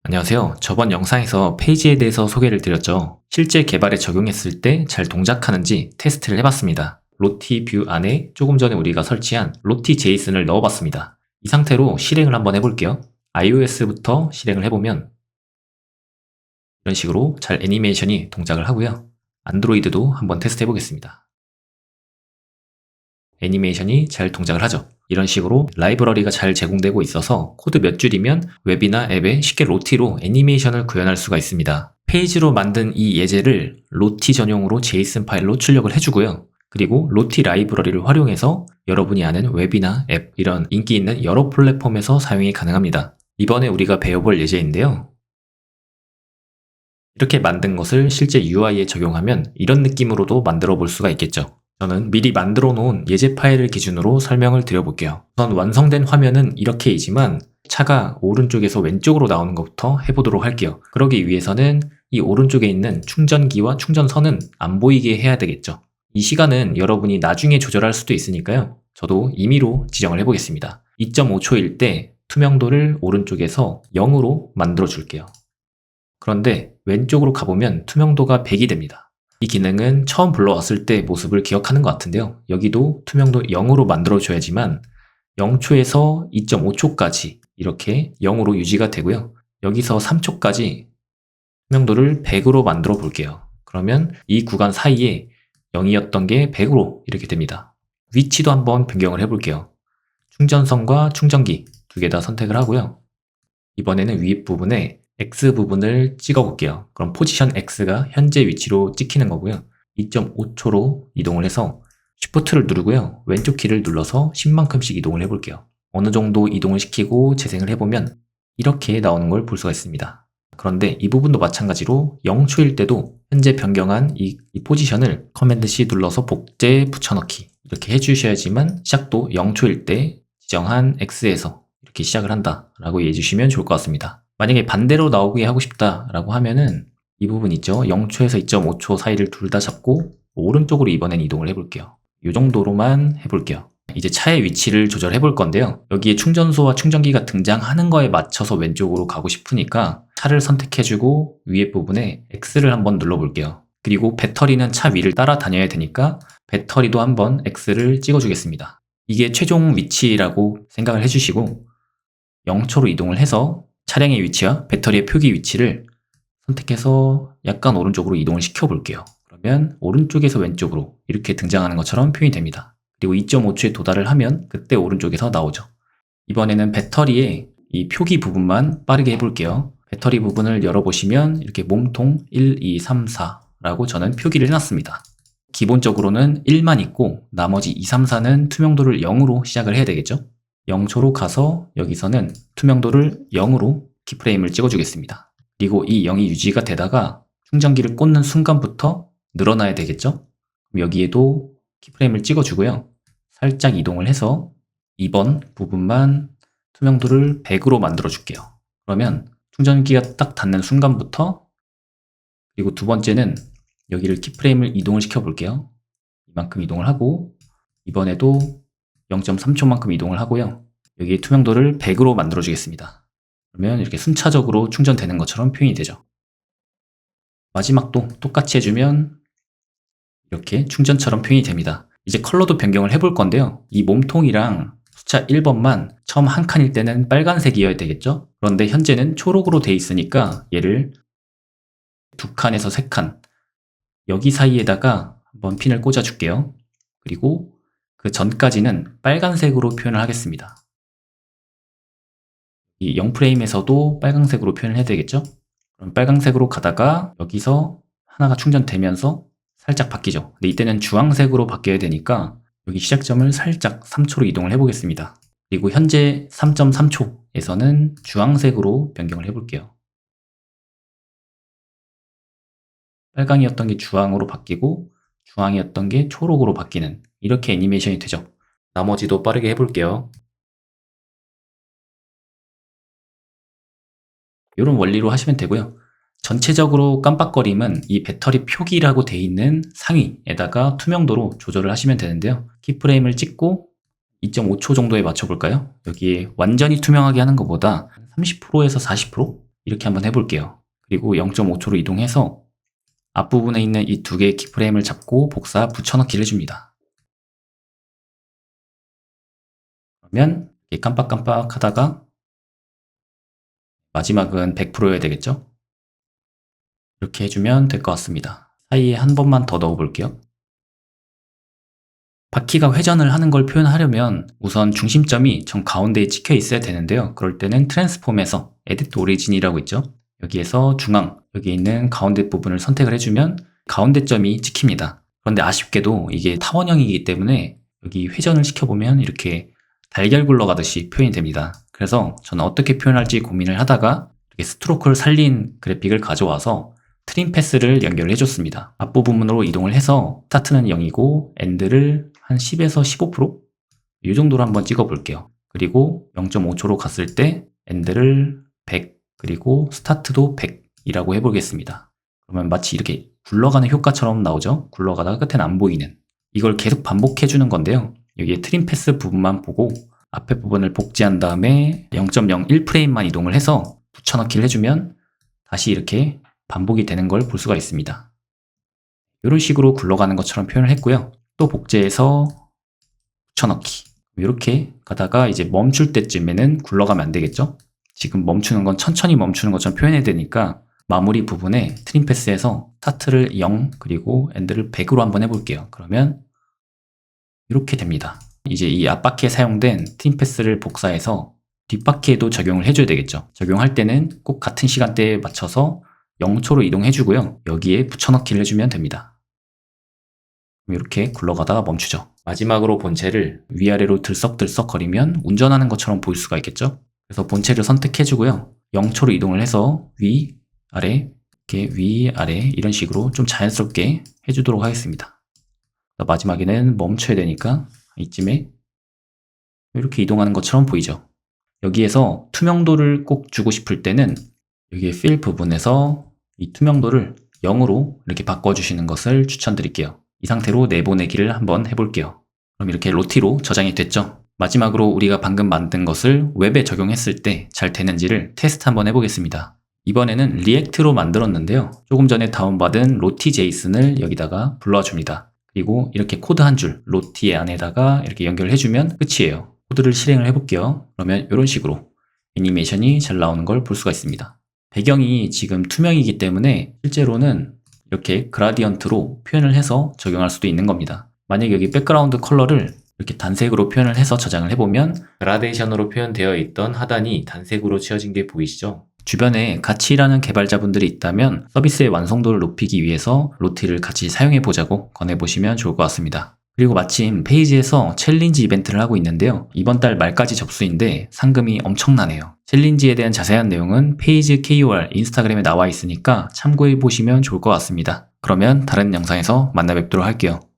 안녕하세요. 저번 영상에서 페이지에 대해서 소개를 드렸죠. 실제 개발에 적용했을 때 잘 동작하는지 테스트를 해봤습니다. 로티 뷰 안에 조금 전에 우리가 설치한 로티 제이슨을 넣어봤습니다. 이 상태로 실행을 한번 해볼게요. iOS부터 실행을 해보면 이런 식으로 잘 애니메이션이 동작을 하고요. 안드로이드도 한번 테스트 해보겠습니다. 애니메이션이 잘 동작을 하죠. 이런 식으로 라이브러리가 잘 제공되고 있어서 코드 몇 줄이면 웹이나 앱에 쉽게 로티로 애니메이션을 구현할 수가 있습니다. 페이지로 만든 이 예제를 로티 전용으로 JSON 파일로 출력을 해주고요. 그리고 로티 라이브러리를 활용해서 여러분이 아는 웹이나 앱, 이런 인기 있는 여러 플랫폼에서 사용이 가능합니다. 이번에 우리가 배워볼 예제인데요. 이렇게 만든 것을 실제 UI에 적용하면 이런 느낌으로도 만들어 볼 수가 있겠죠. 저는 미리 만들어 놓은 예제 파일을 기준으로 설명을 드려볼게요. 우선 완성된 화면은 이렇게이지만 차가 오른쪽에서 왼쪽으로 나오는 것부터 해보도록 할게요. 그러기 위해서는 이 오른쪽에 있는 충전기와 충전선은 안 보이게 해야 되겠죠. 이 시간은 여러분이 나중에 조절할 수도 있으니까요. 저도 임의로 지정을 해보겠습니다. 2.5초일 때 투명도를 오른쪽에서 0으로 만들어 줄게요. 그런데 왼쪽으로 가보면 투명도가 100이 됩니다. 이 기능은 처음 불러왔을 때 모습을 기억하는 것 같은데요. 여기도 투명도 0으로 만들어줘야지만 0초에서 2.5초까지 이렇게 0으로 유지가 되고요. 여기서 3초까지 투명도를 100으로 만들어 볼게요. 그러면 이 구간 사이에 0이었던 게 100으로 이렇게 됩니다. 위치도 한번 변경을 해볼게요. 충전선과 충전기 두 개 다 선택을 하고요. 이번에는 위에 부분에 X 부분을 찍어 볼게요. 그럼 포지션 X가 현재 위치로 찍히는 거고요. 2.5초로 이동을 해서 Shift를 누르고요. 왼쪽 키를 눌러서 10만큼씩 이동을 해볼게요. 어느 정도 이동을 시키고 재생을 해보면 이렇게 나오는 걸 볼 수가 있습니다. 그런데 이 부분도 마찬가지로 0초일 때도 현재 변경한 이 포지션을 커맨드 C 눌러서 복제 붙여넣기 이렇게 해주셔야지만 시작도 0초일 때 지정한 X에서 이렇게 시작을 한다 라고 이해해 주시면 좋을 것 같습니다. 만약에 반대로 나오게 하고 싶다 라고 하면은 이 부분 있죠. 0초에서 2.5초 사이를 둘 다 잡고 오른쪽으로 이번엔 이동을 해볼게요. 이 정도로만 해볼게요. 이제 차의 위치를 조절해 볼 건데요. 여기에 충전소와 충전기가 등장하는 거에 맞춰서 왼쪽으로 가고 싶으니까 차를 선택해주고 위에 부분에 X를 한번 눌러볼게요. 그리고 배터리는 차 위를 따라다녀야 되니까 배터리도 한번 X를 찍어주겠습니다. 이게 최종 위치라고 생각을 해주시고 0초로 이동을 해서 차량의 위치와 배터리의 표기 위치를 선택해서 약간 오른쪽으로 이동을 시켜 볼게요. 그러면 오른쪽에서 왼쪽으로 이렇게 등장하는 것처럼 표현이 됩니다. 그리고 2.5초에 도달을 하면 그때 오른쪽에서 나오죠. 이번에는 배터리의 이 표기 부분만 빠르게 해볼게요. 배터리 부분을 열어보시면 이렇게 몸통 1, 2, 3, 4라고 저는 표기를 해놨습니다. 기본적으로는 1만 있고 나머지 2, 3, 4는 투명도를 0으로 시작을 해야 되겠죠. 0초로 가서 여기서는 투명도를 0으로 키프레임을 찍어주겠습니다. 그리고 이 0이 유지가 되다가 충전기를 꽂는 순간부터 늘어나야 되겠죠? 그럼 여기에도 키프레임을 찍어주고요. 살짝 이동을 해서 2번 부분만 투명도를 100으로 만들어줄게요. 그러면 충전기가 딱 닿는 순간부터 그리고 두 번째는 여기를 키프레임을 이동을 시켜볼게요. 이만큼 이동을 하고 이번에도 0.3초만큼 이동을 하고요. 여기에 투명도를 100으로 만들어 주겠습니다. 그러면 이렇게 순차적으로 충전되는 것처럼 표현이 되죠. 마지막도 똑같이 해주면 이렇게 충전처럼 표현이 됩니다. 이제 컬러도 변경을 해볼 건데요. 이 몸통이랑 숫자 1번만 처음 한 칸일 때는 빨간색이어야 되겠죠? 그런데 현재는 초록으로 돼 있으니까 얘를 두 칸에서 세 칸 여기 사이에다가 한번 핀을 꽂아 줄게요. 그리고 그 전까지는 빨간색으로 표현을 하겠습니다. 이 0프레임에서도 빨간색으로 표현을 해야 되겠죠? 그럼 빨간색으로 가다가 여기서 하나가 충전되면서 살짝 바뀌죠. 근데 이때는 주황색으로 바뀌어야 되니까 여기 시작점을 살짝 3초로 이동을 해보겠습니다. 그리고 현재 3.3초에서는 주황색으로 변경을 해볼게요. 빨강이었던 게 주황으로 바뀌고 주황이었던 게 초록으로 바뀌는 이렇게 애니메이션이 되죠. 나머지도 빠르게 해볼게요. 이런 원리로 하시면 되고요. 전체적으로 깜빡거림은 이 배터리 표기라고 돼 있는 상위에다가 투명도로 조절을 하시면 되는데요. 키프레임을 찍고 2.5초 정도에 맞춰볼까요? 여기에 완전히 투명하게 하는 것보다 30%에서 40% 이렇게 한번 해볼게요. 그리고 0.5초로 이동해서 앞부분에 있는 이 두 개의 키프레임을 잡고 복사 붙여넣기를 해줍니다. 그러면 이렇게 깜빡깜빡 하다가 마지막은 100%여야 되겠죠? 이렇게 해주면 될 것 같습니다. 사이에 한 번만 더 넣어볼게요. 바퀴가 회전을 하는 걸 표현하려면 우선 중심점이 정 가운데에 찍혀 있어야 되는데요. 그럴 때는 트랜스폼에서 Edit Origin이라고 있죠. 여기에서 중앙, 여기 있는 가운데 부분을 선택을 해주면 가운데 점이 찍힙니다. 그런데 아쉽게도 이게 타원형이기 때문에 여기 회전을 시켜보면 이렇게 달걀 굴러가듯이 표현이 됩니다. 그래서 저는 어떻게 표현할지 고민을 하다가 이렇게 스트로크를 살린 그래픽을 가져와서 트림 패스를 연결을 해줬습니다. 앞부분으로 이동을 해서 스타트는 0이고 엔드를 한 10에서 15%? 이 정도로 한번 찍어 볼게요. 그리고 0.5초로 갔을 때 엔드를 100 그리고 스타트도 100이라고 해보겠습니다. 그러면 마치 이렇게 굴러가는 효과처럼 나오죠? 굴러가다가 끝엔 안 보이는. 이걸 계속 반복해주는 건데요. 여기에 트림 패스 부분만 보고 앞에 부분을 복제한 다음에 0.01프레임만 이동을 해서 붙여넣기를 해주면 다시 이렇게 반복이 되는 걸 볼 수가 있습니다. 이런 식으로 굴러가는 것처럼 표현을 했고요. 또 복제해서 붙여넣기. 이렇게 가다가 이제 멈출 때쯤에는 굴러가면 안 되겠죠? 지금 멈추는 건 천천히 멈추는 것처럼 표현해야 되니까 마무리 부분에 트림 패스에서 스타트를 0 그리고 엔드를 100으로 한번 해볼게요. 그러면 이렇게 됩니다. 이제 이 앞바퀴에 사용된 트림 패스를 복사해서 뒷바퀴에도 적용을 해줘야 되겠죠. 적용할 때는 꼭 같은 시간대에 맞춰서 0초로 이동해주고요. 여기에 붙여넣기를 해주면 됩니다. 이렇게 굴러가다가 멈추죠. 마지막으로 본체를 위아래로 들썩들썩 거리면 운전하는 것처럼 보일 수가 있겠죠. 그래서 본체를 선택해주고요. 0초로 이동을 해서 위, 아래, 이렇게 위, 아래 이런 식으로 좀 자연스럽게 해주도록 하겠습니다. 마지막에는 멈춰야 되니까 이쯤에 이렇게 이동하는 것처럼 보이죠. 여기에서 투명도를 꼭 주고 싶을 때는 여기 필 부분에서 이 투명도를 0으로 이렇게 바꿔주시는 것을 추천드릴게요. 이 상태로 내보내기를 한번 해볼게요. 그럼 이렇게 로티로 저장이 됐죠? 마지막으로 우리가 방금 만든 것을 웹에 적용했을 때 잘 되는지를 테스트 한번 해보겠습니다. 이번에는 리액트로 만들었는데요. 조금 전에 다운받은 로티 제이슨을 여기다가 불러줍니다. 그리고 이렇게 코드 한 줄 로티 안에다가 이렇게 연결해주면 끝이에요. 코드를 실행을 해볼게요. 그러면 이런 식으로 애니메이션이 잘 나오는 걸 볼 수가 있습니다. 배경이 지금 투명이기 때문에 실제로는 이렇게 그라디언트로 표현을 해서 적용할 수도 있는 겁니다. 만약 여기 백그라운드 컬러를 이렇게 단색으로 표현을 해서 저장을 해보면 그라데이션으로 표현되어 있던 하단이 단색으로 칠해진 게 보이시죠? 주변에 같이 일하는 개발자분들이 있다면 서비스의 완성도를 높이기 위해서 로티를 같이 사용해 보자고 권해보시면 좋을 것 같습니다. 그리고 마침 페이지에서 챌린지 이벤트를 하고 있는데요. 이번 달 말까지 접수인데 상금이 엄청나네요. 챌린지에 대한 자세한 내용은 페이지 KOR 인스타그램에 나와 있으니까 참고해 보시면 좋을 것 같습니다. 그러면 다른 영상에서 만나 뵙도록 할게요.